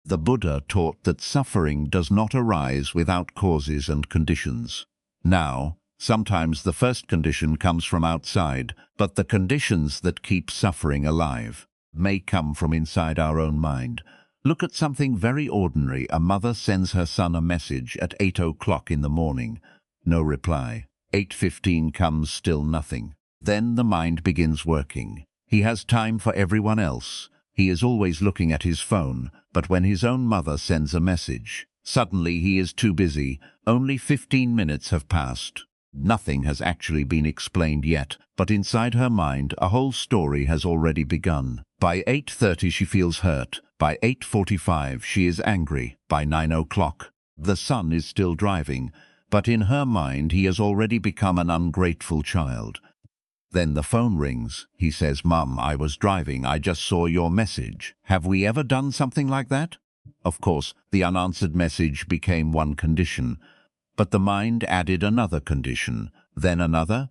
The Buddha taught that suffering does not arise without causes and conditions. Now, sometimes the first condition comes from outside, but the conditions that keep suffering alive may come from inside our own mind. Look at something very ordinary. A mother sends her son a message at 8 o'clock in the morning. No reply. 8:15 comes, still nothing. Then the mind begins working. He has time for everyone else. He is always looking at his phone, but when his own mother sends a message, suddenly he is too busy. Only 15 minutes have passed. Nothing has actually been explained yet, but inside her mind a whole story has already begun. By 8:30 she feels hurt. By 8:45 she is angry. By 9 o'clock the son is still driving, but in her mind he has already become an ungrateful child. Then the phone rings. He says, "Mum, I was driving. I just saw your message." Have we ever done something like that? Of course, the unanswered message became one condition, but the mind added another condition, then another,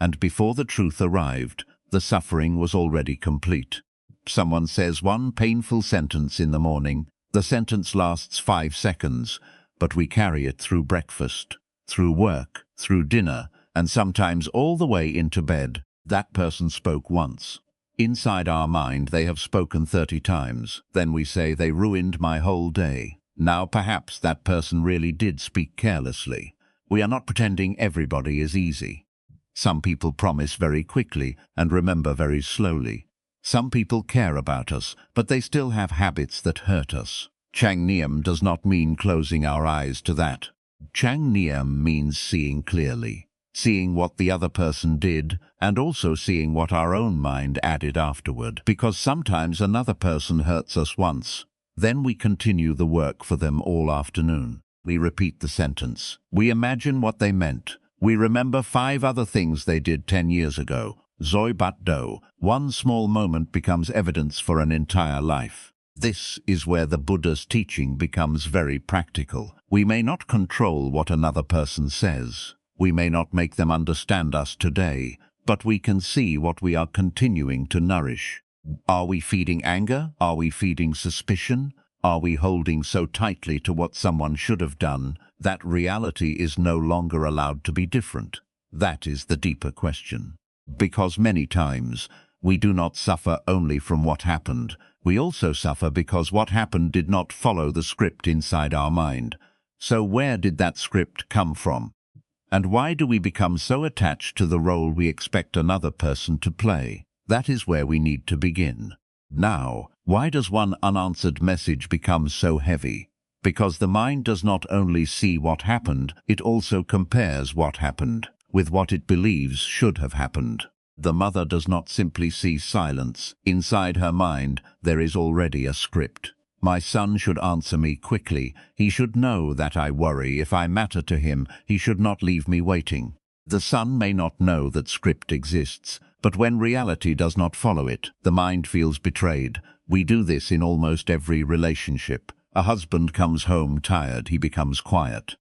and before the truth arrived, the suffering was already complete. Someone says one painful sentence in the morning. The sentence lasts 5 seconds, but we carry it through breakfast, through work, through dinner, and sometimes all the way into bed. That person spoke once. Inside our mind they have spoken 30 times. Then we say, they ruined my whole day. Now perhaps that person really did speak carelessly. We are not pretending everybody is easy. Some people promise very quickly and remember very slowly. Some people care about us, but they still have habits that hurt us. Chang Niem does not mean closing our eyes to that. Chang Niem means seeing clearly. Seeing what the other person did, and also seeing what our own mind added afterward. Because sometimes another person hurts us once. Then we continue the work for them all afternoon. We repeat the sentence. We imagine what they meant. We remember 5 other things they did 10 years ago. Zoi bat do. One small moment becomes evidence for an entire life. This is where the Buddha's teaching becomes very practical. We may not control what another person says. We may not make them understand us today, but we can see what we are continuing to nourish. Are we feeding anger? Are we feeding suspicion? Are we holding so tightly to what someone should have done that reality is no longer allowed to be different? That is the deeper question. Because many times we do not suffer only from what happened. We also suffer because what happened did not follow the script inside our mind. So where did that script come from? And why do we become so attached to the role we expect another person to play? That is where we need to begin. Now, why does one unanswered message become so heavy? Because the mind does not only see what happened, it also compares what happened with what it believes should have happened. The mother does not simply see silence. Inside her mind, there is already a script. My son should answer me quickly. He should know that I worry. If I matter to him, he should not leave me waiting. The son may not know that script exists, but when reality does not follow it, the mind feels betrayed. We do this in almost every relationship. A husband comes home tired, he becomes quiet.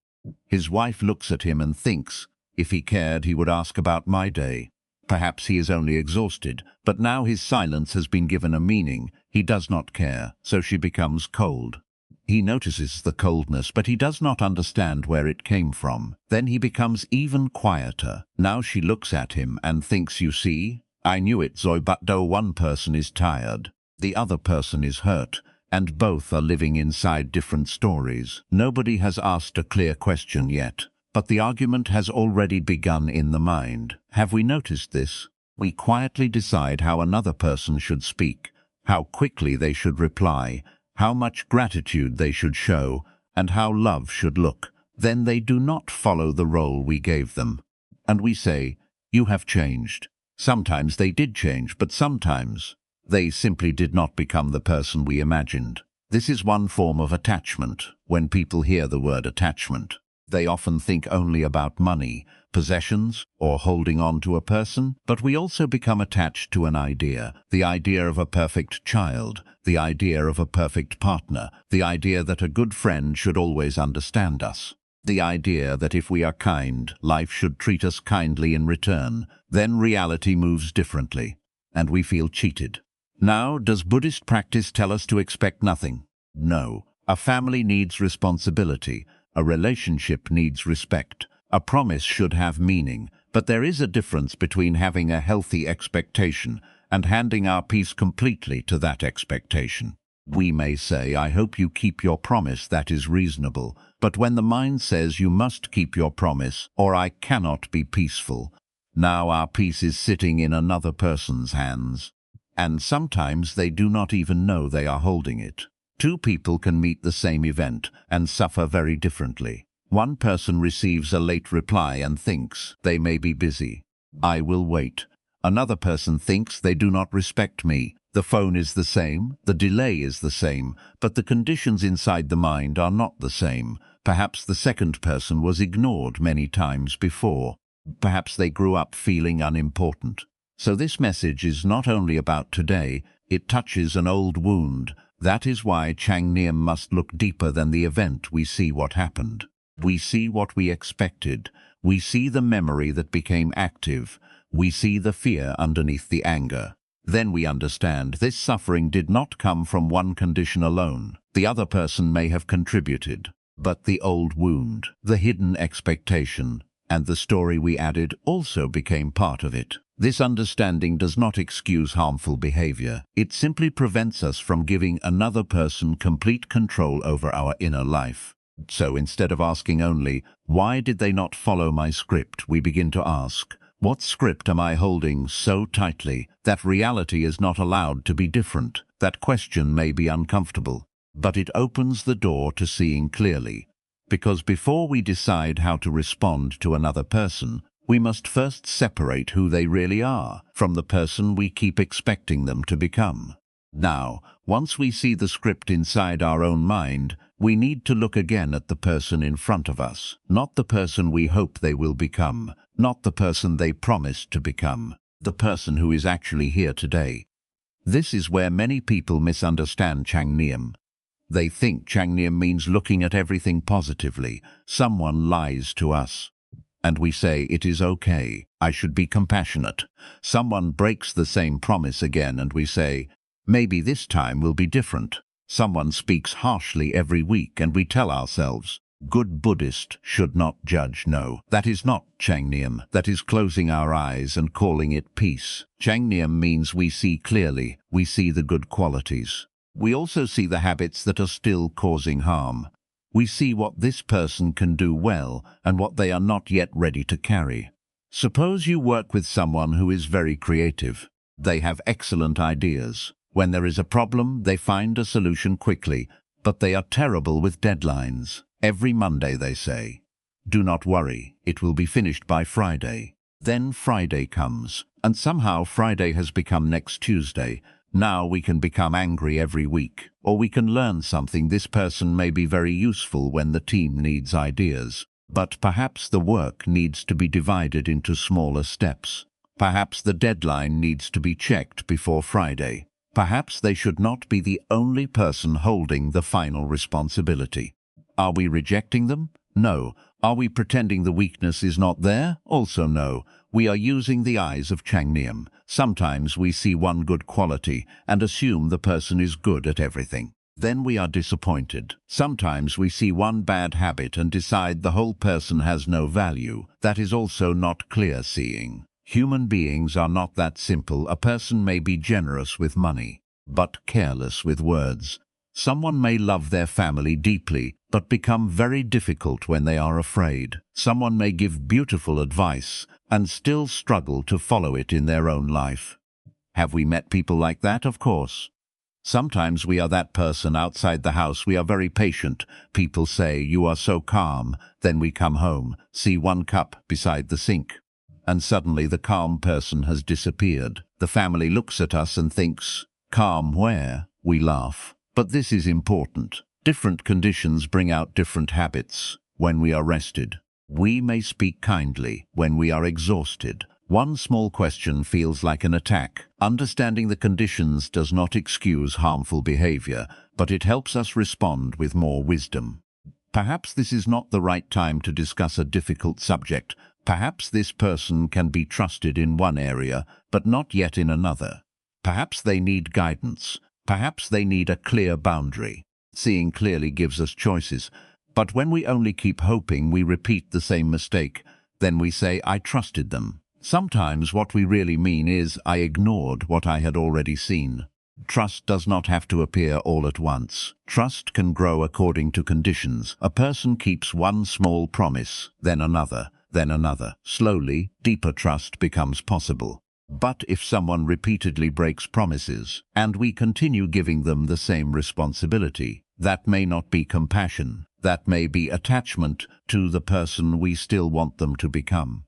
His wife looks at him and thinks, if he cared, he would ask about my day. Perhaps he is only exhausted, but now his silence has been given a meaning. He does not care, so she becomes cold. He notices the coldness, but he does not understand where it came from. Then he becomes even quieter. Now she looks at him and thinks, you see, I knew it, Zoi but do. One person is tired, the other person is hurt, and both are living inside different stories. Nobody has asked a clear question yet, but the argument has already begun in the mind. Have we noticed this? We quietly decide how another person should speak, how quickly they should reply, how much gratitude they should show, and how love should look. Then they do not follow the role we gave them. And we say, you have changed. Sometimes they did change, but sometimes they simply did not become the person we imagined. This is one form of attachment. When people hear the word attachment, they often think only about money, possessions, or holding on to a person, but we also become attached to an idea, the idea of a perfect child, the idea of a perfect partner, the idea that a good friend should always understand us, the idea that if we are kind, life should treat us kindly in return. Then reality moves differently, and we feel cheated. Now, does Buddhist practice tell us to expect nothing? No. A family needs responsibility. A relationship needs respect. A promise should have meaning. But there is a difference between having a healthy expectation and handing our peace completely to that expectation. We may say, I hope you keep your promise, that is reasonable. But when the mind says you must keep your promise, or I cannot be peaceful, now our peace is sitting in another person's hands. And sometimes they do not even know they are holding it. Two people can meet the same event and suffer very differently. One person receives a late reply and thinks they may be busy. I will wait. Another person thinks they do not respect me. The phone is the same, the delay is the same, but the conditions inside the mind are not the same. Perhaps the second person was ignored many times before. Perhaps they grew up feeling unimportant. So this message is not only about today, it touches an old wound. That is why Changniam must look deeper than the event. We see what happened. We see what we expected. We see the memory that became active. We see the fear underneath the anger. Then we understand this suffering did not come from one condition alone. The other person may have contributed, but the old wound, the hidden expectation, and the story we added also became part of it. This understanding does not excuse harmful behavior. It simply prevents us from giving another person complete control over our inner life. So instead of asking only, why did they not follow my script, we begin to ask, what script am I holding so tightly that reality is not allowed to be different? That question may be uncomfortable, but it opens the door to seeing clearly. Because before we decide how to respond to another person, we must first separate who they really are from the person we keep expecting them to become. Now, once we see the script inside our own mind, we need to look again at the person in front of us, not the person we hope they will become, not the person they promised to become, the person who is actually here today. This is where many people misunderstand Changniam. They think Changniam means looking at everything positively. Someone lies to us, and we say, it is okay, I should be compassionate. Someone breaks the same promise again, and we say, maybe this time will be different. Someone speaks harshly every week, and we tell ourselves, good Buddhist should not judge. No, that is not Changniam. That is closing our eyes and calling it peace. Changniam means we see clearly, we see the good qualities. We also see the habits that are still causing harm. We see what this person can do well and what they are not yet ready to carry. Suppose you work with someone who is very creative. They have excellent ideas. When there is a problem, they find a solution quickly, but they are terrible with deadlines. Every Monday they say, do not worry, it will be finished by Friday. Then Friday comes, and somehow Friday has become next Tuesday. Now we can become angry every week, or we can learn something. This person may be very useful when the team needs ideas, but perhaps the work needs to be divided into smaller steps. Perhaps the deadline needs to be checked before Friday. Perhaps they should not be the only person holding the final responsibility. Are we rejecting them? No. Are we pretending the weakness is not there? Also no. We are using the eyes of Changniam. Sometimes we see one good quality and assume the person is good at everything. Then we are disappointed. Sometimes we see one bad habit and decide the whole person has no value. That is also not clear seeing. Human beings are not that simple. A person may be generous with money, but careless with words. Someone may love their family deeply, but become very difficult when they are afraid. Someone may give beautiful advice and still struggle to follow it in their own life. Have we met people like that? Of course. Sometimes we are that person outside the house. We are very patient. People say, you are so calm. Then we come home, see one cup beside the sink, and suddenly the calm person has disappeared. The family looks at us and thinks, calm where? We laugh. But this is important. Different conditions bring out different habits. When we are rested, we may speak kindly. When we are exhausted, one small question feels like an attack. Understanding the conditions does not excuse harmful behavior, but it helps us respond with more wisdom. Perhaps this is not the right time to discuss a difficult subject. Perhaps this person can be trusted in one area, but not yet in another. Perhaps they need guidance. Perhaps they need a clear boundary. Seeing clearly gives us choices. But when we only keep hoping, we repeat the same mistake. Then we say, I trusted them. Sometimes what we really mean is, I ignored what I had already seen. Trust does not have to appear all at once. Trust can grow according to conditions. A person keeps one small promise, then another, then another. Slowly, deeper trust becomes possible. But if someone repeatedly breaks promises, and we continue giving them the same responsibility, that may not be compassion. That may be attachment to the person we still want them to become.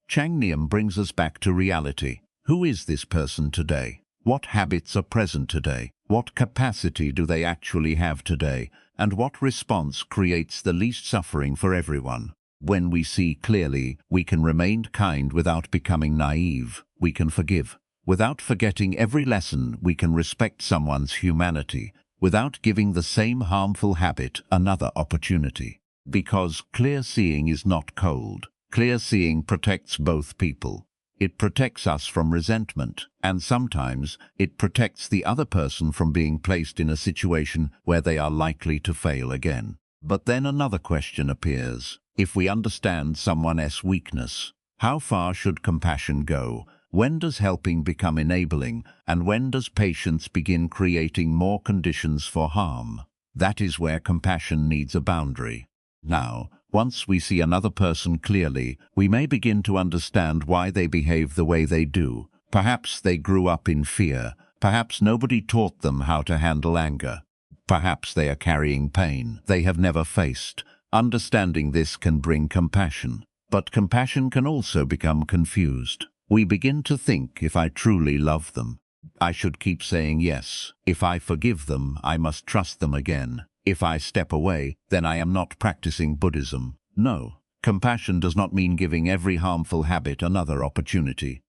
Changnium brings us back to reality. Who is this person today? What habits are present today? What capacity do they actually have today? And what response creates the least suffering for everyone? When we see clearly, we can remain kind without becoming naive. We can forgive. Without forgetting every lesson, we can respect someone's humanity, without giving the same harmful habit another opportunity. Because clear seeing is not cold. Clear seeing protects both people. It protects us from resentment, and sometimes it protects the other person from being placed in a situation where they are likely to fail again. But then another question appears. If we understand someone's weakness, how far should compassion go? When does helping become enabling, and when does patience begin creating more conditions for harm? That is where compassion needs a boundary. Now, once we see another person clearly, we may begin to understand why they behave the way they do. Perhaps they grew up in fear. Perhaps nobody taught them how to handle anger. Perhaps they are carrying pain they have never faced. Understanding this can bring compassion. But compassion can also become confused. We begin to think, if I truly love them, I should keep saying yes. If I forgive them, I must trust them again. If I step away, then I am not practicing Buddhism. No, compassion does not mean giving every harmful habit another opportunity.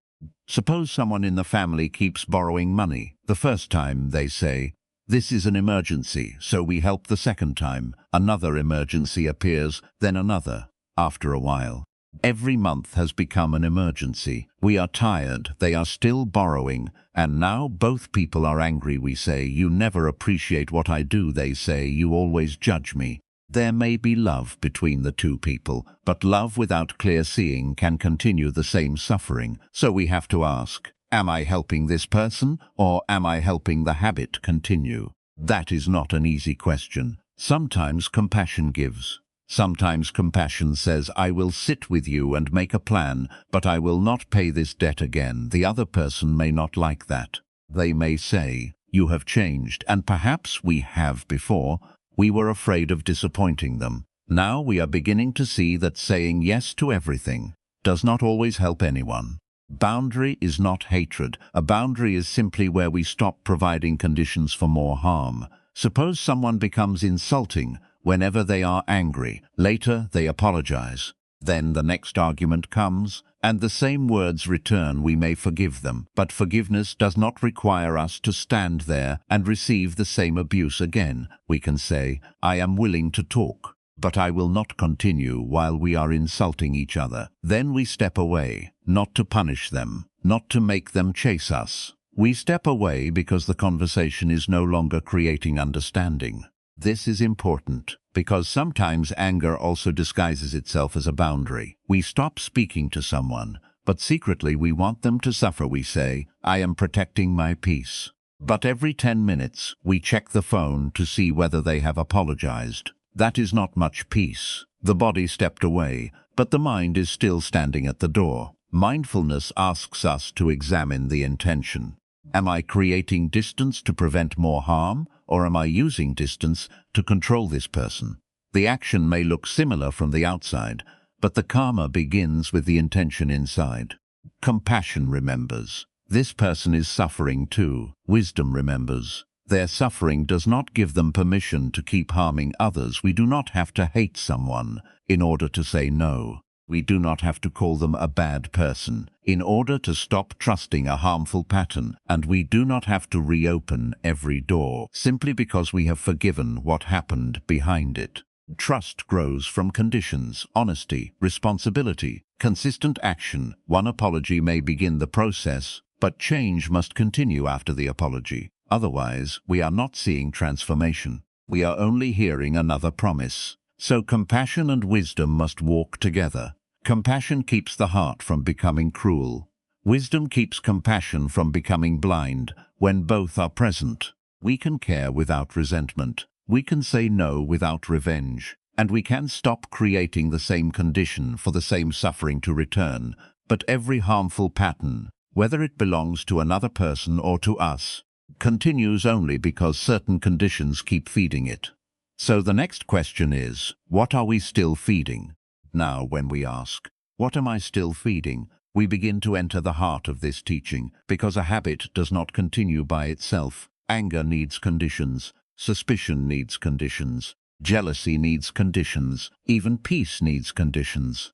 Suppose someone in the family keeps borrowing money. The first time they say, this is an emergency, so we help the second time. Another emergency appears, then another. After a while, every month has become an emergency. We are tired, they are still borrowing, and now both people are angry. We say, you never appreciate what I do. They say, you always judge me. There may be love between the two people, but love without clear seeing can continue the same suffering. So we have to ask, am I helping this person, or am I helping the habit continue? That is not an easy question. Sometimes compassion gives. Sometimes compassion says, I will sit with you and make a plan, but I will not pay this debt again. The other person may not like that. They may say, you have changed, and perhaps we have before. We were afraid of disappointing them. Now we are beginning to see that saying yes to everything does not always help anyone. Boundary is not hatred. A boundary is simply where we stop providing conditions for more harm. Suppose someone becomes insulting whenever they are angry. Later they apologize. Then the next argument comes, and the same words return. We may forgive them, but forgiveness does not require us to stand there and receive the same abuse again. We can say, I am willing to talk, but I will not continue while we are insulting each other. Then we step away, not to punish them, not to make them chase us. We step away because the conversation is no longer creating understanding. This is important, because sometimes anger also disguises itself as a boundary. We stop speaking to someone, but secretly we want them to suffer. We say, I am protecting my peace. But every 10 minutes, we check the phone to see whether they have apologized. That is not much peace. The body stepped away, but the mind is still standing at the door. Mindfulness asks us to examine the intention. Am I creating distance to prevent more harm, or am I using distance to control this person? The action may look similar from the outside, but the karma begins with the intention inside. Compassion remembers. This person is suffering too. Wisdom remembers. Their suffering does not give them permission to keep harming others. We do not have to hate someone in order to say no. We do not have to call them a bad person in order to stop trusting a harmful pattern, and we do not have to reopen every door simply because we have forgiven what happened behind it. Trust grows from conditions, honesty, responsibility, consistent action. One apology may begin the process, but change must continue after the apology. Otherwise, we are not seeing transformation. We are only hearing another promise. So compassion and wisdom must walk together. Compassion keeps the heart from becoming cruel. Wisdom keeps compassion from becoming blind. When both are present, we can care without resentment. We can say no without revenge. And we can stop creating the same condition for the same suffering to return. But every harmful pattern, whether it belongs to another person or to us, continues only because certain conditions keep feeding it. So the next question is, what are we still feeding? Now, when we ask, what am I still feeding? We begin to enter the heart of this teaching, because a habit does not continue by itself. Anger needs conditions. Suspicion needs conditions. Jealousy needs conditions. Even peace needs conditions.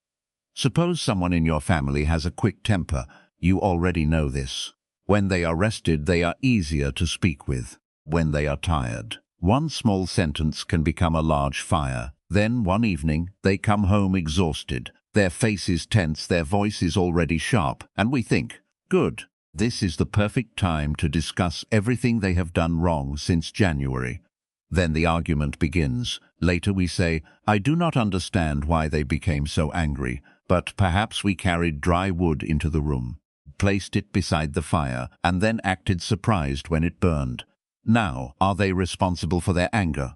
Suppose someone in your family has a quick temper. You already know this. When they are rested, they are easier to speak with. When they are tired, one small sentence can become a large fire. Then one evening, they come home exhausted. Their face is tense, their voice is already sharp, and we think, good, this is the perfect time to discuss everything they have done wrong since January. Then the argument begins. Later we say, I do not understand why they became so angry, but perhaps we carried dry wood into the room, placed it beside the fire, and then acted surprised when it burned. Now, are they responsible for their anger?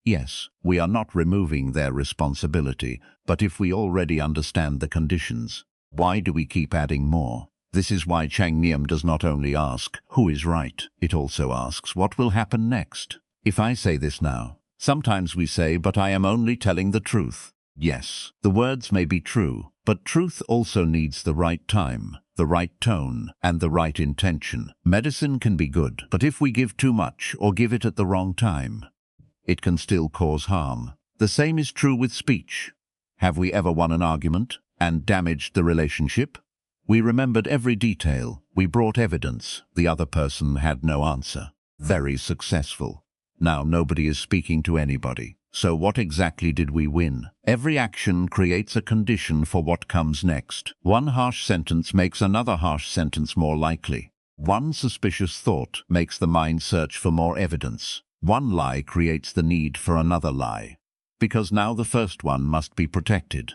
Yes, we are not removing their responsibility, but if we already understand the conditions, why do we keep adding more? This is why Changnyam does not only ask, who is right? It also asks, what will happen next? If I say this now, sometimes we say, but I am only telling the truth. Yes, the words may be true, but truth also needs the right time, the right tone, and the right intention. Medicine can be good, but if we give too much or give it at the wrong time, it can still cause harm. The same is true with speech. Have we ever won an argument and damaged the relationship? We remembered every detail. We brought evidence. The other person had no answer. Very successful. Now nobody is speaking to anybody. So what exactly did we win? Every action creates a condition for what comes next. One harsh sentence makes another harsh sentence more likely. One suspicious thought makes the mind search for more evidence. One lie creates the need for another lie, because now the first one must be protected.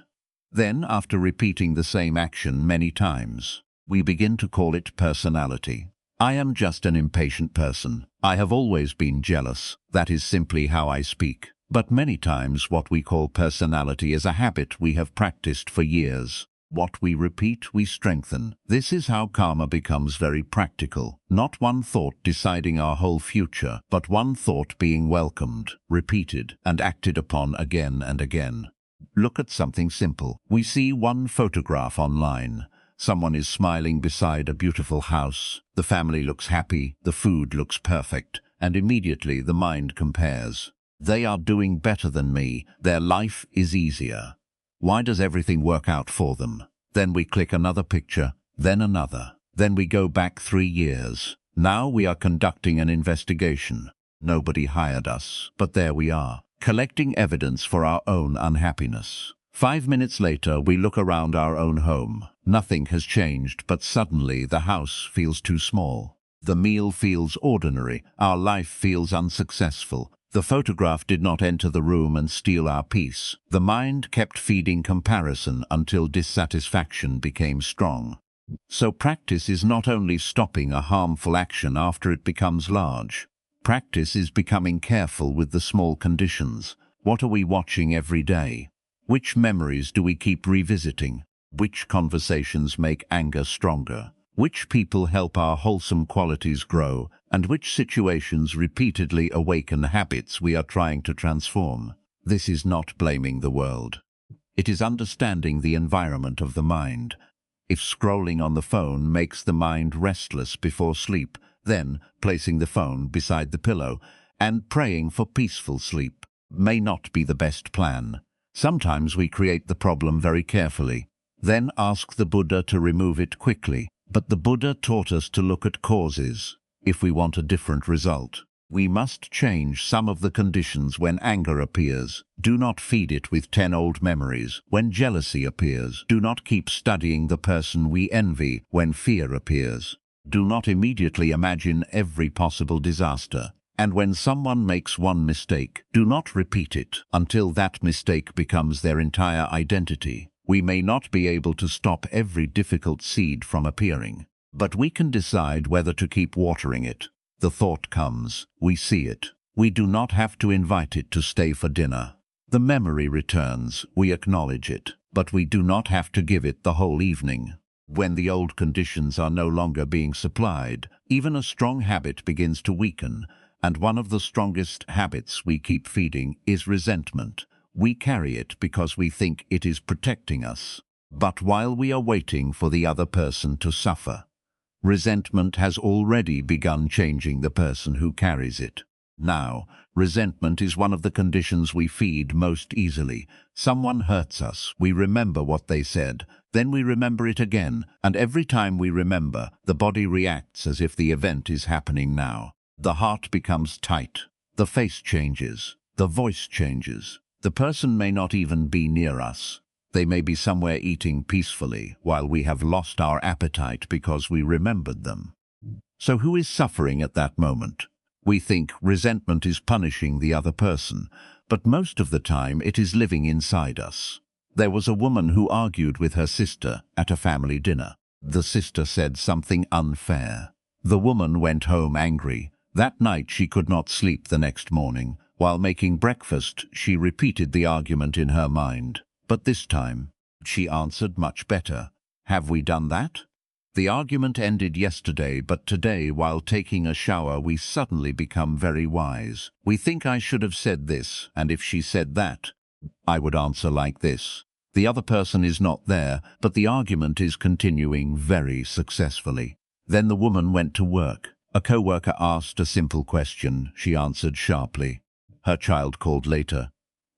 Then, after repeating the same action many times, we begin to call it personality. I am just an impatient person. I have always been jealous. That is simply how I speak. But many times what we call personality is a habit we have practiced for years. What we repeat, we strengthen. This is how karma becomes very practical. Not one thought deciding our whole future, but one thought being welcomed, repeated, and acted upon again and again. Look at something simple. We see one photograph online. Someone is smiling beside a beautiful house. The family looks happy, the food looks perfect, and immediately the mind compares. They are doing better than me. Their life is easier. Why does everything work out for them? Then we click another picture, then another. Then we go back 3 years. Now we are conducting an investigation. Nobody hired us, but there we are, collecting evidence for our own unhappiness. 5 minutes later, we look around our own home. Nothing has changed, but suddenly the house feels too small. The meal feels ordinary. Our life feels unsuccessful. The photograph did not enter the room and steal our peace. The mind kept feeding comparison until dissatisfaction became strong. So practice is not only stopping a harmful action after it becomes large. Practice is becoming careful with the small conditions. What are we watching every day? Which memories do we keep revisiting? Which conversations make anger stronger? Which people help our wholesome qualities grow, and which situations repeatedly awaken habits we are trying to transform? This is not blaming the world. It is understanding the environment of the mind. If scrolling on the phone makes the mind restless before sleep, then placing the phone beside the pillow and praying for peaceful sleep may not be the best plan. Sometimes we create the problem very carefully, then ask the Buddha to remove it quickly. But the Buddha taught us to look at causes. If we want a different result, we must change some of the conditions. When anger appears, do not feed it with 10 old memories. When jealousy appears, do not keep studying the person we envy. When fear appears, do not immediately imagine every possible disaster. And when someone makes one mistake, do not repeat it until that mistake becomes their entire identity. We may not be able to stop every difficult seed from appearing, but we can decide whether to keep watering it. The thought comes, we see it. We do not have to invite it to stay for dinner. The memory returns, we acknowledge it, but we do not have to give it the whole evening. When the old conditions are no longer being supplied, even a strong habit begins to weaken, and one of the strongest habits we keep feeding is resentment. We carry it because we think it is protecting us. But while we are waiting for the other person to suffer, resentment has already begun changing the person who carries it. Now, resentment is one of the conditions we feed most easily. Someone hurts us, we remember what they said, then we remember it again, and every time we remember, the body reacts as if the event is happening now. The heart becomes tight, the face changes, the voice changes. The person may not even be near us. They may be somewhere eating peacefully while we have lost our appetite because we remembered them. So who is suffering at that moment? We think resentment is punishing the other person, but most of the time it is living inside us. There was a woman who argued with her sister at a family dinner. The sister said something unfair. The woman went home angry. That night she could not sleep the next morning. While making breakfast, she repeated the argument in her mind. But this time, she answered much better. Have we done that? The argument ended yesterday, but today, while taking a shower, we suddenly become very wise. We think I should have said this, and if she said that, I would answer like this. The other person is not there, but the argument is continuing very successfully. Then the woman went to work. A co-worker asked a simple question. She answered sharply. Her child called later.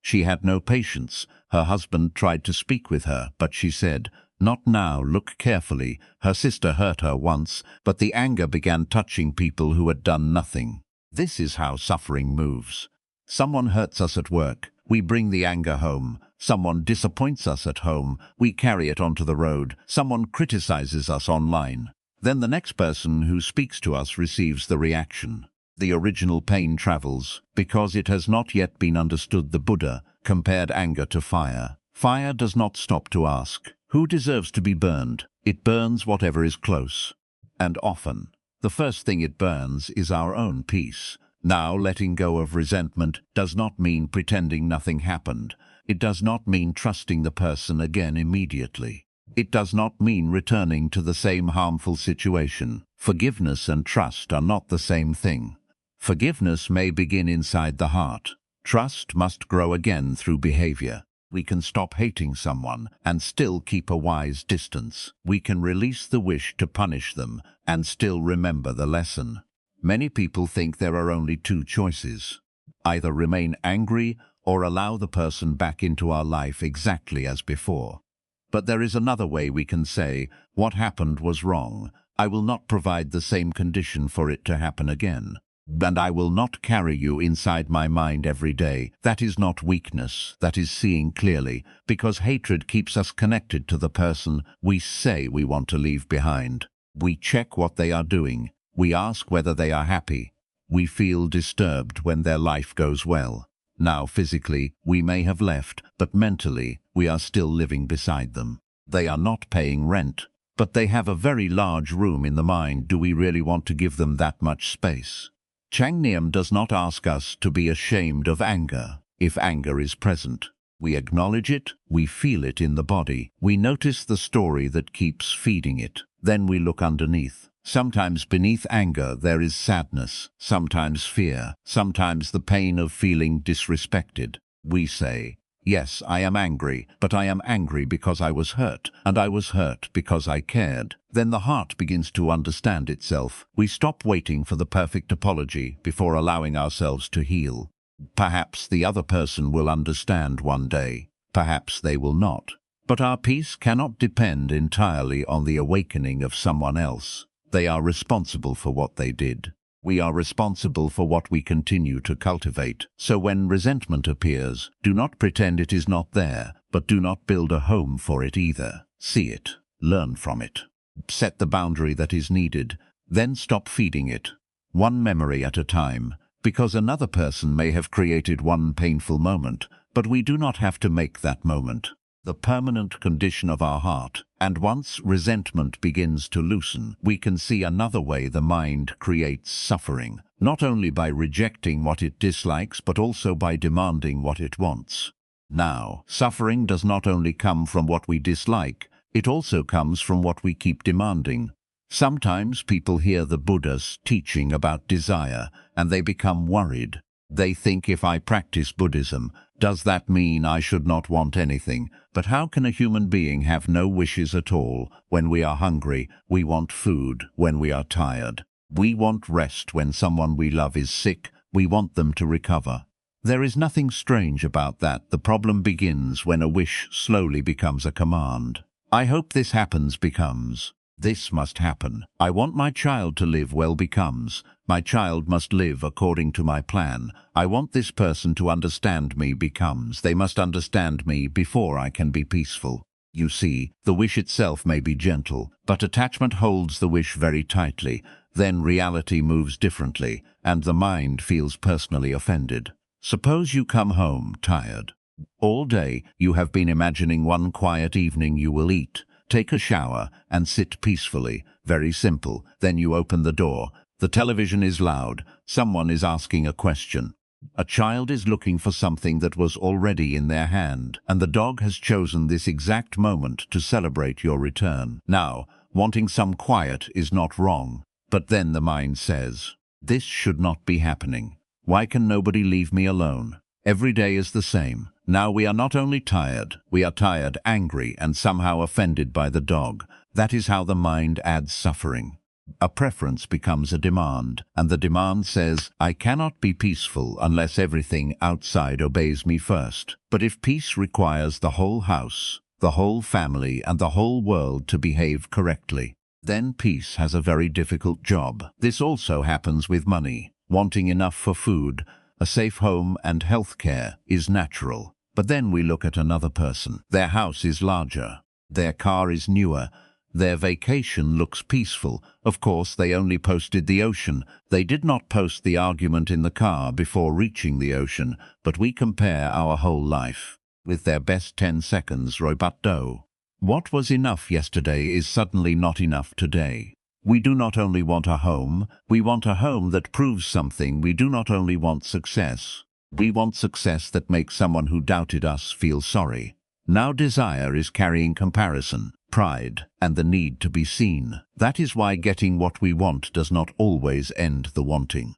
She had no patience. Her husband tried to speak with her, but she said, "Not now, look carefully." Her sister hurt her once, but the anger began touching people who had done nothing. This is how suffering moves. Someone hurts us at work. We bring the anger home. Someone disappoints us at home. We carry it onto the road. Someone criticizes us online. Then the next person who speaks to us receives the reaction. The original pain travels because it has not yet been understood. The Buddha compared anger to fire. Fire does not stop to ask, who deserves to be burned? It burns whatever is close. And often, the first thing it burns is our own peace. Now, letting go of resentment does not mean pretending nothing happened. It does not mean trusting the person again immediately. It does not mean returning to the same harmful situation. Forgiveness and trust are not the same thing. Forgiveness may begin inside the heart. Trust must grow again through behavior. We can stop hating someone and still keep a wise distance. We can release the wish to punish them and still remember the lesson. Many people think there are only two choices. Either remain angry or allow the person back into our life exactly as before. But there is another way we can say, what happened was wrong. I will not provide the same condition for it to happen again. And I will not carry you inside my mind every day. That is not weakness, that is seeing clearly, because hatred keeps us connected to the person we say we want to leave behind. We check what they are doing. We ask whether they are happy. We feel disturbed when their life goes well. Now physically, we may have left, but mentally, we are still living beside them. They are not paying rent, but they have a very large room in the mind. Do we really want to give them that much space? Changniam does not ask us to be ashamed of anger. If anger is present, we acknowledge it, we feel it in the body, we notice the story that keeps feeding it. Then we look underneath. Sometimes beneath anger there is sadness, sometimes fear, sometimes the pain of feeling disrespected. We say, yes, I am angry, but I am angry because I was hurt, and I was hurt because I cared. Then the heart begins to understand itself. We stop waiting for the perfect apology before allowing ourselves to heal. Perhaps the other person will understand one day. Perhaps they will not. But our peace cannot depend entirely on the awakening of someone else. They are responsible for what they did. We are responsible for what we continue to cultivate. So when resentment appears, do not pretend it is not there, but do not build a home for it either. See it, learn from it. Set the boundary that is needed, then stop feeding it. One memory at a time. because another person may have created one painful moment, but we do not have to make that moment the permanent condition of our heart. And once resentment begins to loosen, we can see another way the mind creates suffering, not only by rejecting what it dislikes, but also by demanding what it wants. Now, suffering does not only come from what we dislike, it also comes from what we keep demanding. Sometimes people hear the Buddha's teaching about desire, and they become worried. They think, if I practice Buddhism, does that mean I should not want anything? But how can a human being have no wishes at all? When we are hungry, we want food. When we are tired, we want rest. When someone we love is sick, we want them to recover. There is nothing strange about that. The problem begins when a wish slowly becomes a command. I hope this happens becomes this must happen. I want my child to live well becomes my child must live according to my plan. I want this person to understand me becomes they must understand me before I can be peaceful. You see, the wish itself may be gentle, but attachment holds the wish very tightly. Then reality moves differently, and the mind feels personally offended. Suppose you come home tired. All day you have been imagining one quiet evening you will eat, take a shower, and sit peacefully. Very simple. Then you open the door. The television is loud. Someone is asking a question. A child is looking for something that was already in their hand, and the dog has chosen this exact moment to celebrate your return. Now, wanting some quiet is not wrong, but then the mind says, this should not be happening. Why can nobody leave me alone? Every day is the same. Now we are not only tired, we are tired, angry, and somehow offended by the dog. That is how the mind adds suffering. A preference becomes a demand, and the demand says, I cannot be peaceful unless everything outside obeys me first. But if peace requires the whole house, the whole family, and the whole world to behave correctly, then peace has a very difficult job. This also happens with money. Wanting enough for food, a safe home, and health care is natural. But then we look at another person. Their house is larger. Their car is newer. Their vacation looks peaceful. Of course, they only posted the ocean. They did not post the argument in the car before reaching the ocean. But we compare our whole life with their best 10 seconds. Roboto. What was enough yesterday is suddenly not enough today. We do not only want a home, we want a home that proves something. We do not only want success. We want success that makes someone who doubted us feel sorry. Now desire is carrying comparison, pride, and the need to be seen. That is why getting what we want does not always end the wanting.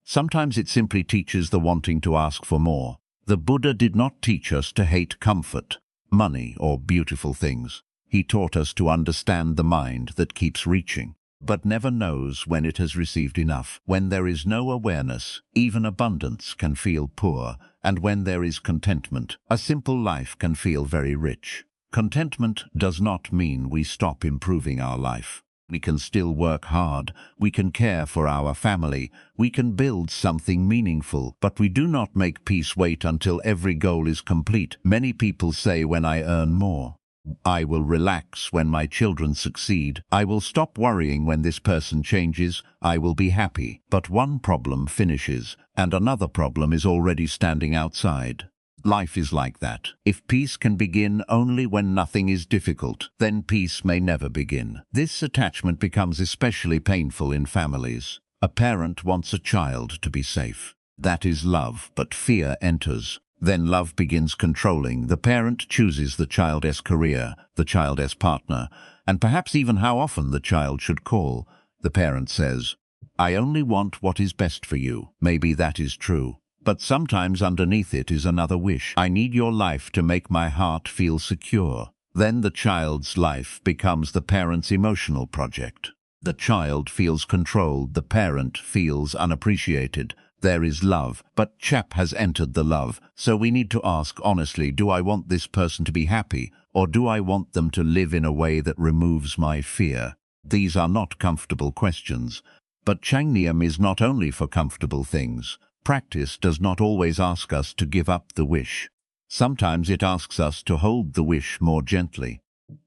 Sometimes it simply teaches the wanting to ask for more. The Buddha did not teach us to hate comfort, money, or beautiful things. He taught us to understand the mind that keeps reaching, but never knows when it has received enough. When there is no awareness, even abundance can feel poor, and when there is contentment, a simple life can feel very rich. Contentment does not mean we stop improving our life. We can still work hard, we can care for our family, we can build something meaningful, but we do not make peace wait until every goal is complete. Many people say, when I earn more, I will relax when my children succeed. I will stop worrying when this person changes. I will be happy. But one problem finishes, and another problem is already standing outside. Life is like that. If peace can begin only when nothing is difficult, then peace may never begin. This attachment becomes especially painful in families. A parent wants a child to be safe. That is love, but fear enters. Then love begins controlling. The parent chooses the child's career, the child's partner, and perhaps even how often the child should call. The parent says, I only want what is best for you. Maybe that is true. But sometimes underneath it is another wish. I need your life to make my heart feel secure. Then the child's life becomes the parent's emotional project. The child feels controlled. The parent feels unappreciated. There is love, but chap has entered the love. So we need to ask honestly, do I want this person to be happy, or do I want them to live in a way that removes my fear? These are not comfortable questions. But Changniam is not only for comfortable things. Practice does not always ask us to give up the wish. Sometimes it asks us to hold the wish more gently.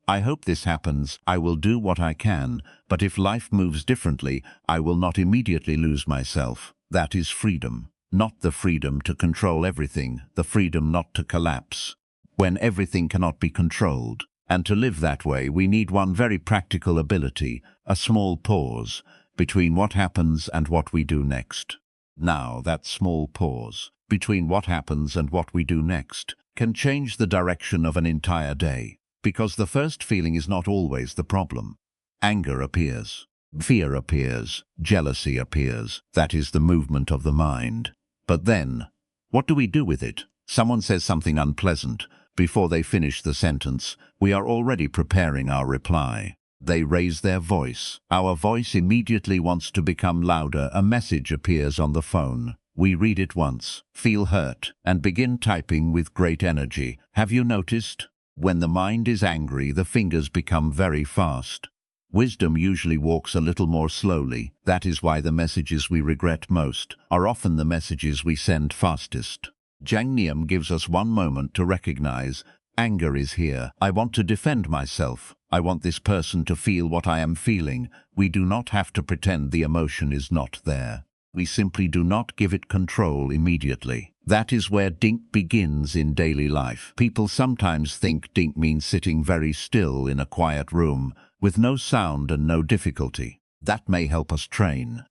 I hope this happens. I will do what I can, but if life moves differently, I will not immediately lose myself. That is freedom. Not the freedom to control everything, the freedom not to collapse when everything cannot be controlled. And to live that way, we need one very practical ability, a small pause between what happens and what we do next. Now, that small pause between what happens and what we do next can change the direction of an entire day, because the first feeling is not always the problem. Anger appears, fear appears, jealousy appears. That is the movement of the mind. But then, what do we do with it? Someone says something unpleasant. Before they finish the sentence, we are already preparing our reply. They raise their voice. Our voice immediately wants to become louder. A message appears on the phone. We read it once, feel hurt, and begin typing with great energy. Have you noticed? When the mind is angry, the fingers become very fast. Wisdom usually walks a little more slowly. That is why the messages we regret most are often the messages we send fastest. Jangnium gives us one moment to recognize, anger is here. I want to defend myself. I want this person to feel what I am feeling. We do not have to pretend the emotion is not there. We simply do not give it control immediately. That is where dink begins in daily life. People sometimes think dink means sitting very still in a quiet room, with no sound and no difficulty. That may help us train.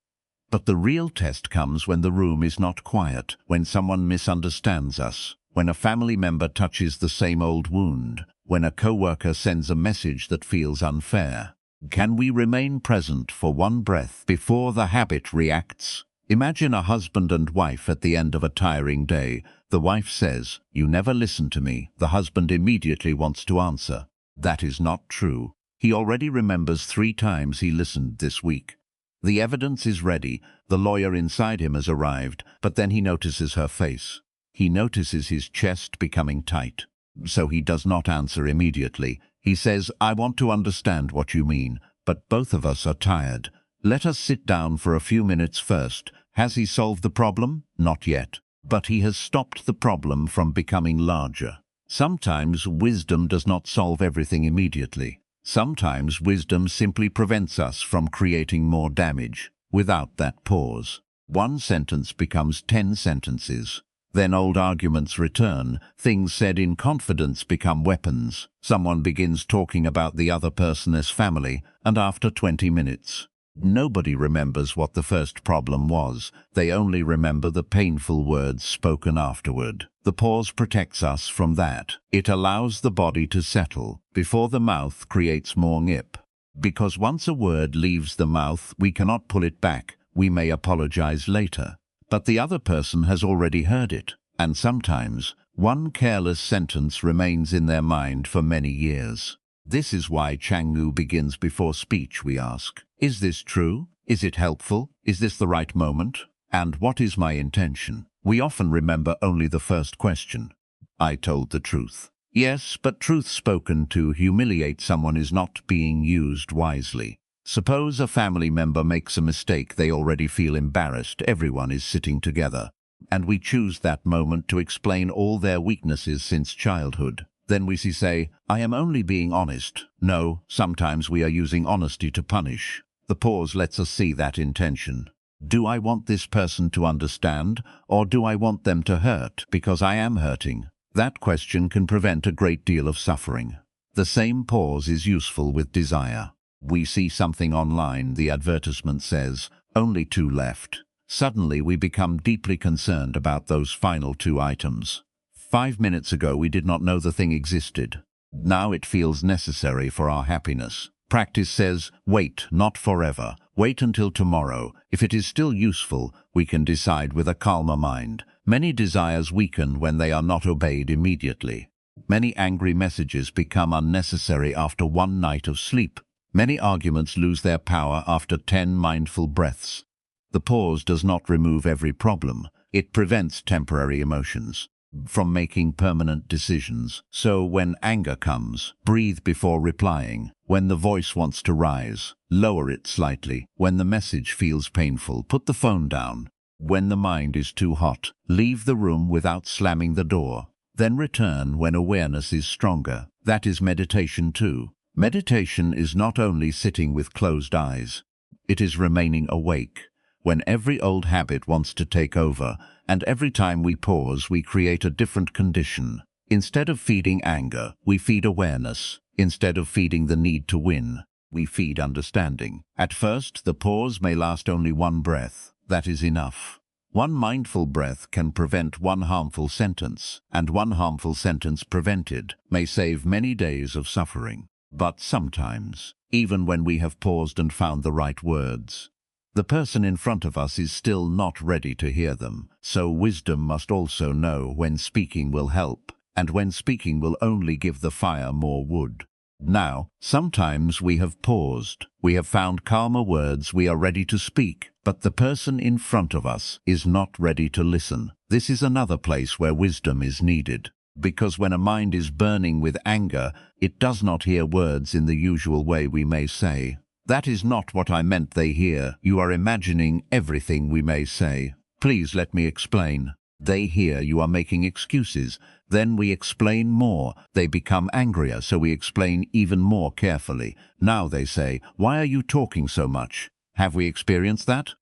But the real test comes when the room is not quiet, when someone misunderstands us, when a family member touches the same old wound, when a coworker sends a message that feels unfair. Can we remain present for one breath before the habit reacts? Imagine a husband and wife at the end of a tiring day. The wife says, "You never listen to me." The husband immediately wants to answer, "That is not true." He already remembers 3 times he listened this week. The evidence is ready. The lawyer inside him has arrived, but then he notices her face. He notices his chest becoming tight. So he does not answer immediately. He says, "I want to understand what you mean, but both of us are tired. Let us sit down for a few minutes first." Has he solved the problem? Not yet. But he has stopped the problem from becoming larger. Sometimes wisdom does not solve everything immediately. Sometimes wisdom simply prevents us from creating more damage. Without that pause, one sentence becomes 10 sentences. Then old arguments return. Things said in confidence become weapons. Someone begins talking about the other person as family, and after 20 minutes, nobody remembers what the first problem was. They only remember the painful words spoken afterward. The pause protects us from that. It allows the body to settle before the mouth creates more ngip. Because once a word leaves the mouth, we cannot pull it back. We may apologize later, but the other person has already heard it. And sometimes, one careless sentence remains in their mind for many years. This is why Chang'u begins before speech. We ask, is this true? Is it helpful? Is this the right moment? And what is my intention? We often remember only the first question. I told the truth. Yes, but truth spoken to humiliate someone is not being used wisely. Suppose a family member makes a mistake. They already feel embarrassed. Everyone is sitting together. And we choose that moment to explain all their weaknesses since childhood. Then we say, "I am only being honest." No, sometimes we are using honesty to punish. The pause lets us see that intention. Do I want this person to understand, or do I want them to hurt because I am hurting? That question can prevent a great deal of suffering. The same pause is useful with desire. We see something online, the advertisement says, "Only 2 left." Suddenly we become deeply concerned about those final 2 items. 5 minutes ago we did not know the thing existed. Now it feels necessary for our happiness. Practice says, wait, not forever. Wait until tomorrow. If it is still useful, we can decide with a calmer mind. Many desires weaken when they are not obeyed immediately. Many angry messages become unnecessary after 1 night of sleep. Many arguments lose their power after 10 mindful breaths. The pause does not remove every problem. It prevents temporary emotions from making permanent decisions. So when anger comes, breathe before replying. When the voice wants to rise, lower it slightly. When the message feels painful, put the phone down. When the mind is too hot, leave the room without slamming the door. Then return when awareness is stronger. That is meditation too. Meditation is not only sitting with closed eyes. It is remaining awake. when every old habit wants to take over, and every time we pause, we create a different condition. Instead of feeding anger, we feed awareness. Instead of feeding the need to win, we feed understanding. At first, the pause may last only one breath. That is enough. One mindful breath can prevent one harmful sentence, and one harmful sentence prevented may save many days of suffering. But sometimes, even when we have paused and found the right words, the person in front of us is still not ready to hear them. So wisdom must also know when speaking will help, and when speaking will only give the fire more wood. Now, sometimes we have paused, we have found calmer words, we are ready to speak, but the person in front of us is not ready to listen. This is another place where wisdom is needed, because when a mind is burning with anger, it does not hear words in the usual way we may say. That is not what I meant they hear. You are imagining everything we may say. Please let me explain. They hear you are making excuses. Then we explain more. They become angrier, so we explain even more carefully. Now they say, "Why are you talking so much?" Have we experienced that?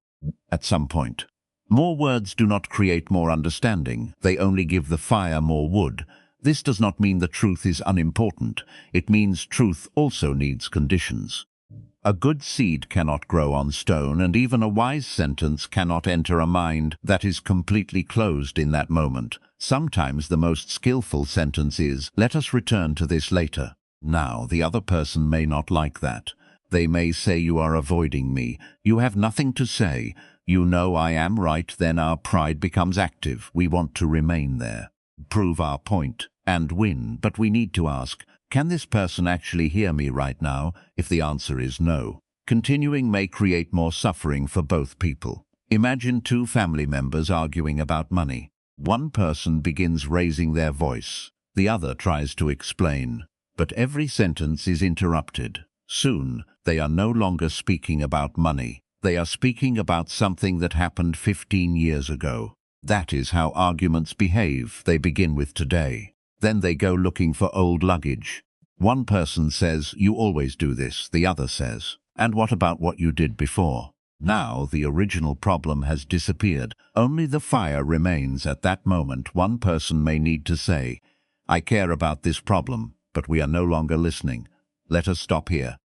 At some point. More words do not create more understanding. They only give the fire more wood. This does not mean the truth is unimportant. It means truth also needs conditions. A good seed cannot grow on stone, and even a wise sentence cannot enter a mind that is completely closed in that moment. Sometimes the most skillful sentence is, "Let us return to this later." Now, the other person may not like that. They may say, "You are avoiding me. You have nothing to say. You know I am right." Then our pride becomes active. We want to remain there, prove our point, and win. But we need to ask, can this person actually hear me right now? If the answer is no, continuing may create more suffering for both people. Imagine two family members arguing about money. One person begins raising their voice. The other tries to explain, but every sentence is interrupted. Soon, they are no longer speaking about money. They are speaking about something that happened 15 years ago. That is how arguments behave. They begin with today. Then they go looking for old luggage. One person says, "You always do this." The other says, "And what about what you did before?" Now the original problem has disappeared. Only the fire remains. At that moment, one person may need to say, "I care about this problem, but we are no longer listening. Let us stop here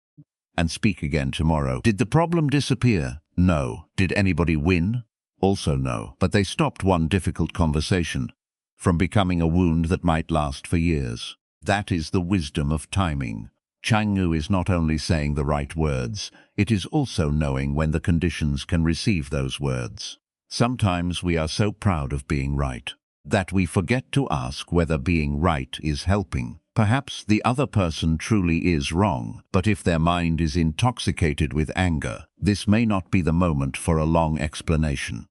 and speak again tomorrow." Did the problem disappear? No. Did anybody win? Also no. But they stopped one difficult conversation from becoming a wound that might last for years. That is the wisdom of timing. Changu is not only saying the right words, it is also knowing when the conditions can receive those words. Sometimes we are so proud of being right that we forget to ask whether being right is helping. Perhaps the other person truly is wrong, but if their mind is intoxicated with anger, this may not be the moment for a long explanation.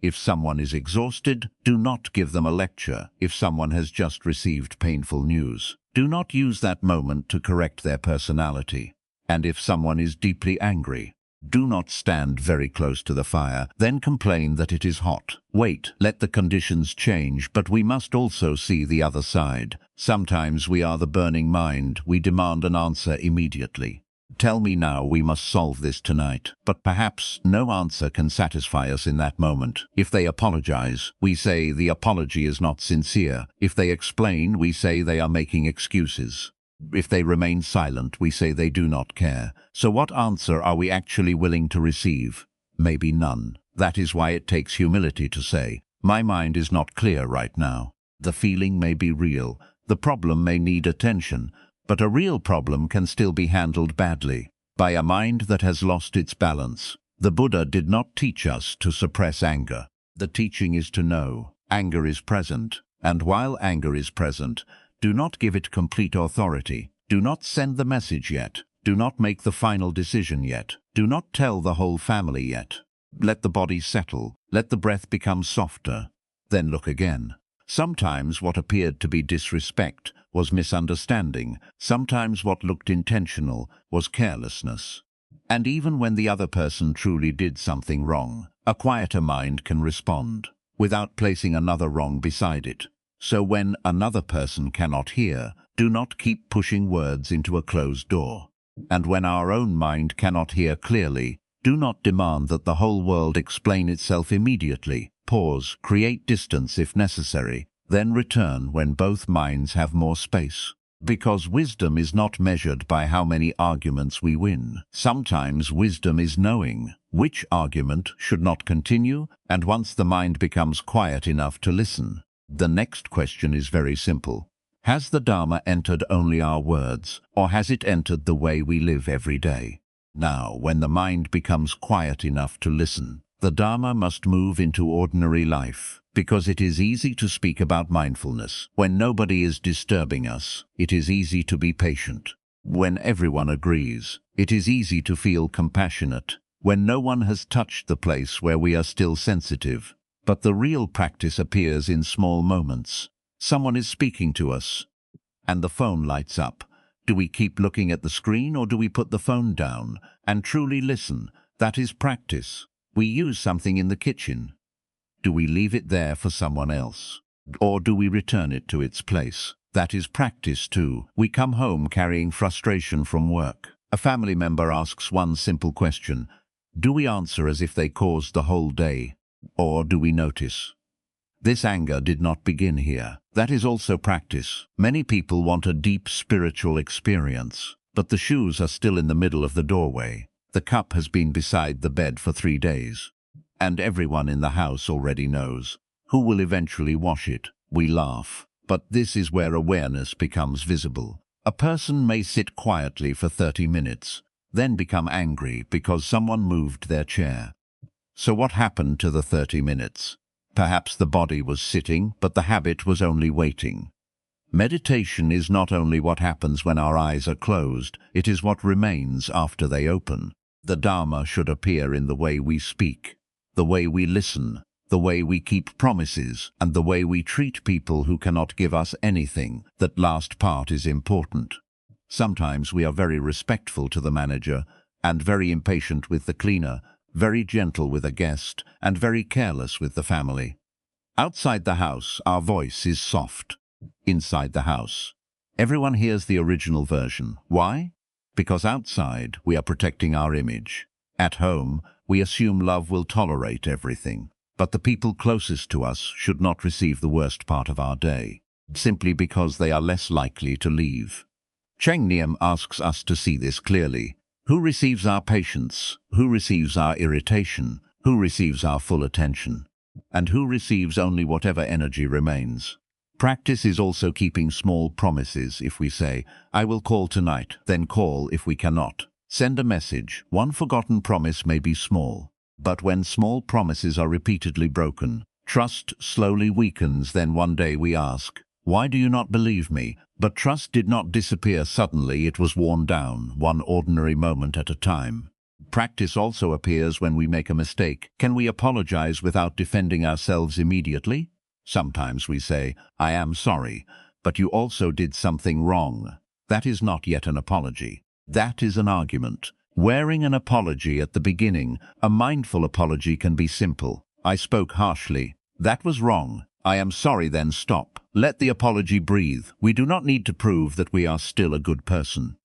If someone is exhausted, do not give them a lecture. If someone has just received painful news, do not use that moment to correct their personality. And if someone is deeply angry, do not stand very close to the fire, then complain that it is hot. Wait, let the conditions change, but we must also see the other side. Sometimes we are the burning mind. We demand an answer immediately. Tell me now, we must solve this tonight. But perhaps no answer can satisfy us in that moment. If they apologize, we say the apology is not sincere. If they explain, we say they are making excuses. If they remain silent, we say they do not care. So what answer are we actually willing to receive? Maybe none. That is why it takes humility to say, "My mind is not clear right now." The feeling may be real. The problem may need attention. But a real problem can still be handled badly by a mind that has lost its balance. The Buddha did not teach us to suppress anger. The teaching is to know anger is present, and while anger is present, do not give it complete authority. Do not send the message yet. Do not make the final decision yet. Do not tell the whole family yet. Let the body settle. Let the breath become softer. Then look again. Sometimes what appeared to be disrespect was misunderstanding. Sometimes what looked intentional was carelessness. And even when the other person truly did something wrong, a quieter mind can respond without placing another wrong beside it. So when another person cannot hear, do not keep pushing words into a closed door. And when our own mind cannot hear clearly, Do not demand that the whole world explain itself immediately. Pause, create distance if necessary, then return when both minds have more space. Because wisdom is not measured by how many arguments we win. Sometimes wisdom is knowing which argument should not continue, and once the mind becomes quiet enough to listen. The next question is very simple. Has the Dharma entered only our words, or has it entered the way we live every day? Now, when the mind becomes quiet enough to listen, the Dharma must move into ordinary life, because it is easy to speak about mindfulness. When nobody is disturbing us, it is easy to be patient. When everyone agrees, it is easy to feel compassionate. When no one has touched the place where we are still sensitive. But the real practice appears in small moments. Someone is speaking to us, and the phone lights up. Do we keep looking at the screen, or do we put the phone down and truly listen? That is practice. We use something in the kitchen. Do we leave it there for someone else? Or do we return it to its place? That is practice too. We come home carrying frustration from work. A family member asks one simple question. Do we answer as if they caused the whole day? Or do we notice? This anger did not begin here. That is also practice. Many people want a deep spiritual experience, but the shoes are still in the middle of the doorway. The cup has been beside the bed for 3 days. And everyone in the house already knows. Who will eventually wash it? We laugh. But this is where awareness becomes visible. A person may sit quietly for 30 minutes, then become angry because someone moved their chair. So what happened to the 30 minutes? Perhaps the body was sitting, but the habit was only waiting. Meditation is not only what happens when our eyes are closed, it is what remains after they open. The Dharma should appear in the way we speak, the way we listen, the way we keep promises, and the way we treat people who cannot give us anything. That last part is important. Sometimes we are very respectful to the manager, and very impatient with the cleaner, very gentle with a guest, and very careless with the family. Outside the house, our voice is soft. Inside the house, everyone hears the original version. Why? Because outside, we are protecting our image. At home, we assume love will tolerate everything. But the people closest to us should not receive the worst part of our day, simply because they are less likely to leave. Cheng Niem asks us to see this clearly. Who receives our patience? Who receives our irritation? Who receives our full attention? And who receives only whatever energy remains? Practice is also keeping small promises. If we say, I will call tonight, then call if we cannot. Send a message. One forgotten promise may be small. But when small promises are repeatedly broken, trust slowly weakens. Then one day we ask, why do you not believe me? But trust did not disappear suddenly. It was worn down, one ordinary moment at a time. Practice also appears when we make a mistake. Can we apologize without defending ourselves immediately? Sometimes we say, I am sorry, but you also did something wrong. That is not yet an apology. That is an argument. Wearing an apology at the beginning, a mindful apology can be simple. I spoke harshly. That was wrong. I am sorry, then stop. Let the apology breathe. We do not need to prove that we are still a good person.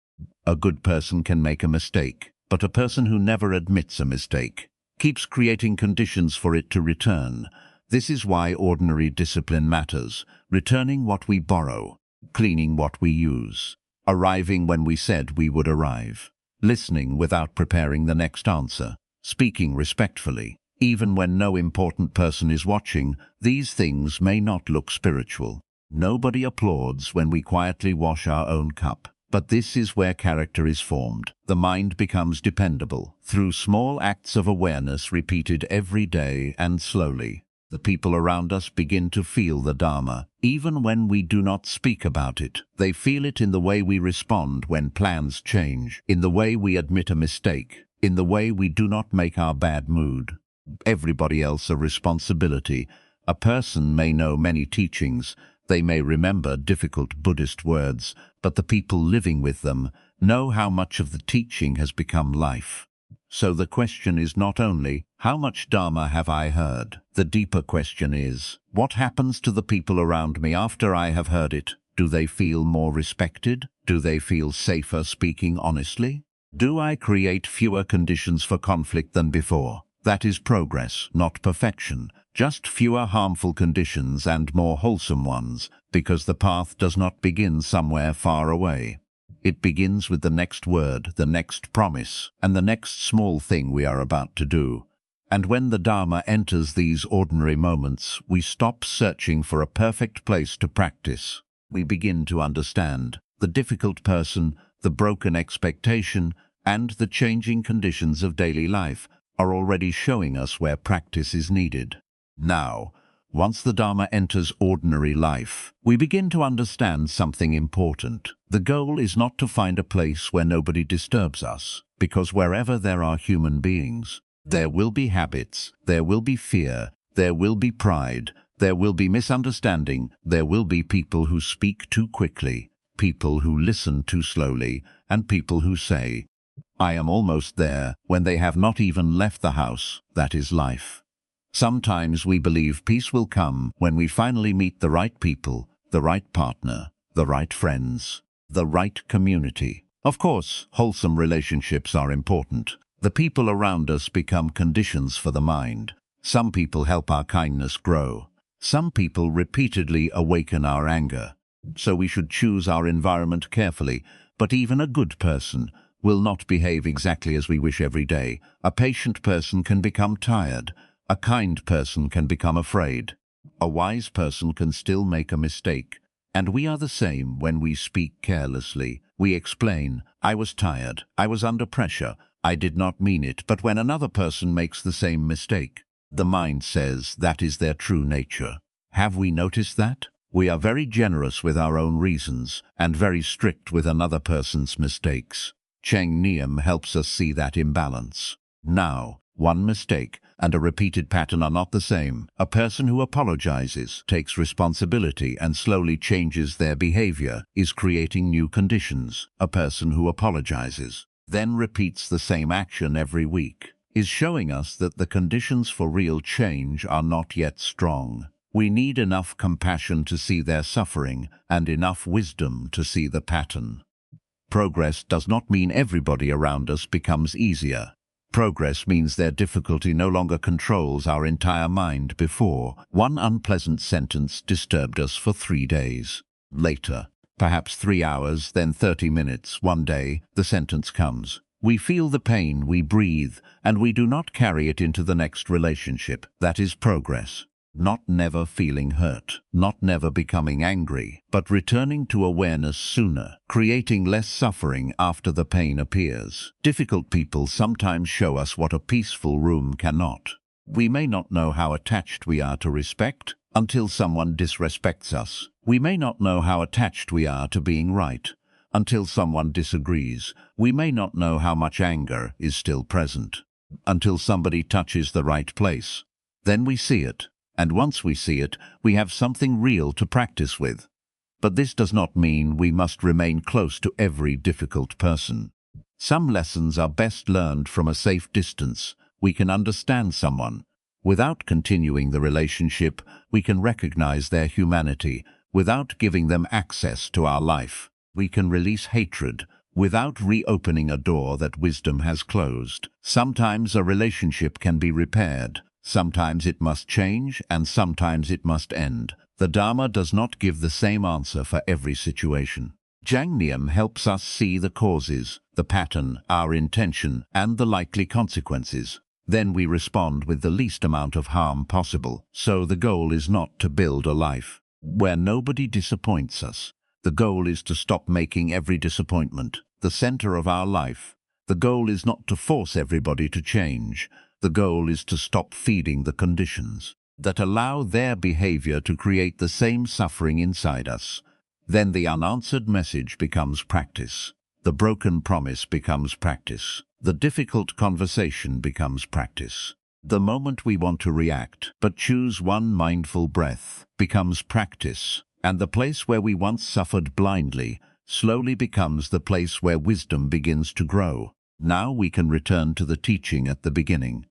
A good person can make a mistake, but a person who never admits a mistake keeps creating conditions for it to return. This is why ordinary discipline matters. Returning what we borrow, cleaning what we use, arriving when we said we would arrive, listening without preparing the next answer, speaking respectfully. Even when no important person is watching, these things may not look spiritual. Nobody applauds when we quietly wash our own cup. But this is where character is formed. The mind becomes dependable. Through small acts of awareness repeated every day and slowly, the people around us begin to feel the Dharma. Even when we do not speak about it, they feel it in the way we respond when plans change, in the way we admit a mistake, in the way we do not make our bad mood. Everybody else a responsibility. A person may know many teachings, they may remember difficult Buddhist words, but the people living with them know how much of the teaching has become life. So the question is not only, how much Dharma have I heard? The deeper question is, what happens to the people around me after I have heard it? Do they feel more respected? Do they feel safer speaking honestly? Do I create fewer conditions for conflict than before? That is progress, not perfection. Just fewer harmful conditions and more wholesome ones, because the path does not begin somewhere far away. It begins with the next word, the next promise, and the next small thing we are about to do. And when the Dharma enters these ordinary moments, we stop searching for a perfect place to practice. We begin to understand the difficult person, the broken expectation, and the changing conditions of daily life are already showing us where practice is needed. Now, once the Dharma enters ordinary life, we begin to understand something important. The goal is not to find a place where nobody disturbs us, because wherever there are human beings, there will be habits, there will be fear, there will be pride, there will be misunderstanding, there will be people who speak too quickly, people who listen too slowly, and people who say, "I am almost there," when they have not even left the house. That is life. Sometimes we believe peace will come when we finally meet the right people, the right partner, the right friends, the right community. Of course, wholesome relationships are important. The people around us become conditions for the mind. Some people help our kindness grow. Some people repeatedly awaken our anger. So we should choose our environment carefully, but even a good person will not behave exactly as we wish every day. A patient person can become tired. A kind person can become afraid. A wise person can still make a mistake. And we are the same when we speak carelessly. We explain, "I was tired, I was under pressure, I did not mean it," but when another person makes the same mistake, the mind says that is their true nature. Have we noticed that? We are very generous with our own reasons and very strict with another person's mistakes. Cheng Niem helps us see that imbalance. Now, one mistake and a repeated pattern are not the same. A person who apologizes, takes responsibility, and slowly changes their behavior is creating new conditions. A person who apologizes, then repeats the same action every week, is showing us that the conditions for real change are not yet strong. We need enough compassion to see their suffering and enough wisdom to see the pattern. Progress does not mean everybody around us becomes easier. Progress means their difficulty no longer controls our entire mind. Before, one unpleasant sentence disturbed us for 3 days. Later, perhaps 3 hours, then 30 minutes, one day, the sentence comes. We feel the pain, we breathe, and we do not carry it into the next relationship. That is progress. Not never feeling hurt, not never becoming angry, but returning to awareness sooner, creating less suffering after the pain appears. Difficult people sometimes show us what a peaceful room cannot. We may not know how attached we are to respect until someone disrespects us. We may not know how attached we are to being right until someone disagrees. We may not know how much anger is still present until somebody touches the right place. Then we see it. And once we see it, we have something real to practice with. But this does not mean we must remain close to every difficult person. Some lessons are best learned from a safe distance. We can understand someone. Without continuing the relationship, we can recognize their humanity. Without giving them access to our life, we can release hatred without reopening a door that wisdom has closed. Sometimes a relationship can be repaired. Sometimes it must change, and sometimes it must end. The Dharma does not give the same answer for every situation. Cheng Niem helps us see the causes, the pattern, our intention, and the likely consequences. Then we respond with the least amount of harm possible. So the goal is not to build a life where nobody disappoints us. The goal is to stop making every disappointment the center of our life. The goal is not to force everybody to change. The goal is to stop feeding the conditions that allow their behavior to create the same suffering inside us. Then the unanswered message becomes practice. The broken promise becomes practice. The difficult conversation becomes practice. The moment we want to react, but choose one mindful breath, becomes practice. And the place where we once suffered blindly slowly becomes the place where wisdom begins to grow. Now we can return to the teaching at the beginning.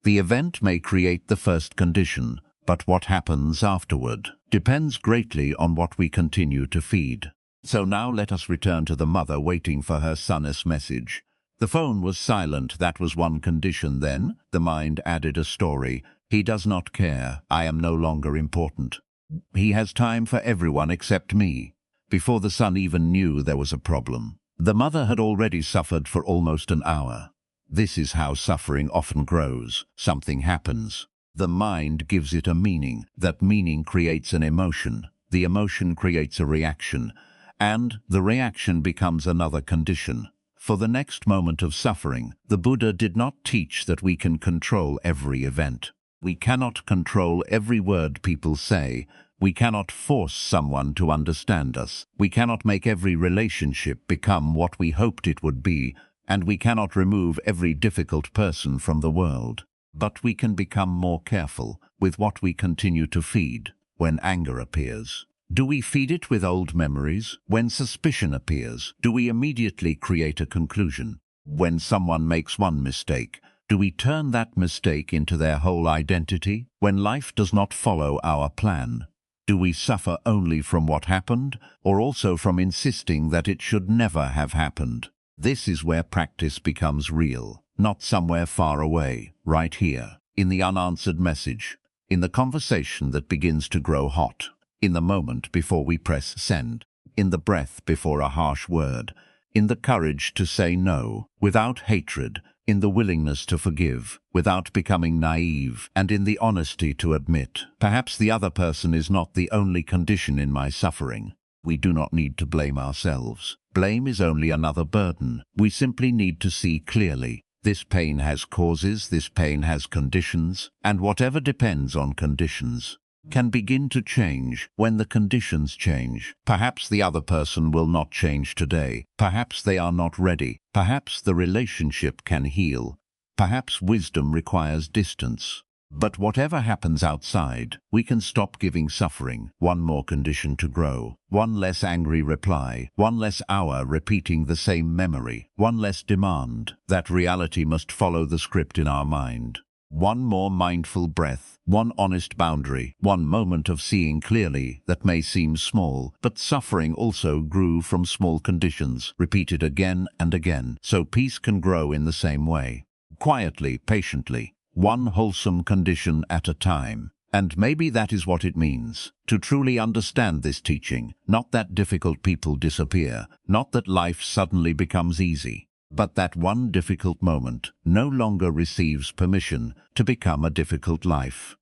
The event may create the first condition, but what happens afterward depends greatly on what we continue to feed. So now let us return to the mother waiting for her son's message. The phone was silent. That was one condition. Then the mind added a story. He does not care. I am no longer important. He has time for everyone except me. Before the son even knew there was a problem, the mother had already suffered for almost an hour. This is how suffering often grows. Something happens. The mind gives it a meaning. That meaning creates an emotion. The emotion creates a reaction. And the reaction becomes another condition. For the next moment of suffering, the Buddha did not teach that we can control every event. We cannot control every word people say. We cannot force someone to understand us. We cannot make every relationship become what we hoped it would be, and we cannot remove every difficult person from the world. But we can become more careful with what we continue to feed. When anger appears, do we feed it with old memories? When suspicion appears, do we immediately create a conclusion? When someone makes one mistake, do we turn that mistake into their whole identity? When life does not follow our plan, do we suffer only from what happened, or also from insisting that it should never have happened? This is where practice becomes real, not somewhere far away, right here, in the unanswered message, in the conversation that begins to grow hot, in the moment before we press send, in the breath before a harsh word, in the courage to say no, without hatred, in the willingness to forgive, without becoming naive, and in the honesty to admit, perhaps the other person is not the only condition in my suffering. We do not need to blame ourselves. Blame is only another burden. We simply need to see clearly. This pain has causes, this pain has conditions, and whatever depends on conditions can begin to change when the conditions change. Perhaps the other person will not change today. Perhaps they are not ready. Perhaps the relationship can heal. Perhaps wisdom requires distance. But whatever happens outside, we can stop giving suffering. One more condition to grow. One less angry reply. One less hour repeating the same memory. One less demand. That reality must follow the script in our mind. One more mindful breath, one honest boundary, one moment of seeing clearly that may seem small, but suffering also grew from small conditions, repeated again and again, so peace can grow in the same way. Quietly, patiently, one wholesome condition at a time. And maybe that is what it means, to truly understand this teaching, not that difficult people disappear, not that life suddenly becomes easy, but that one difficult moment no longer receives permission to become a difficult life.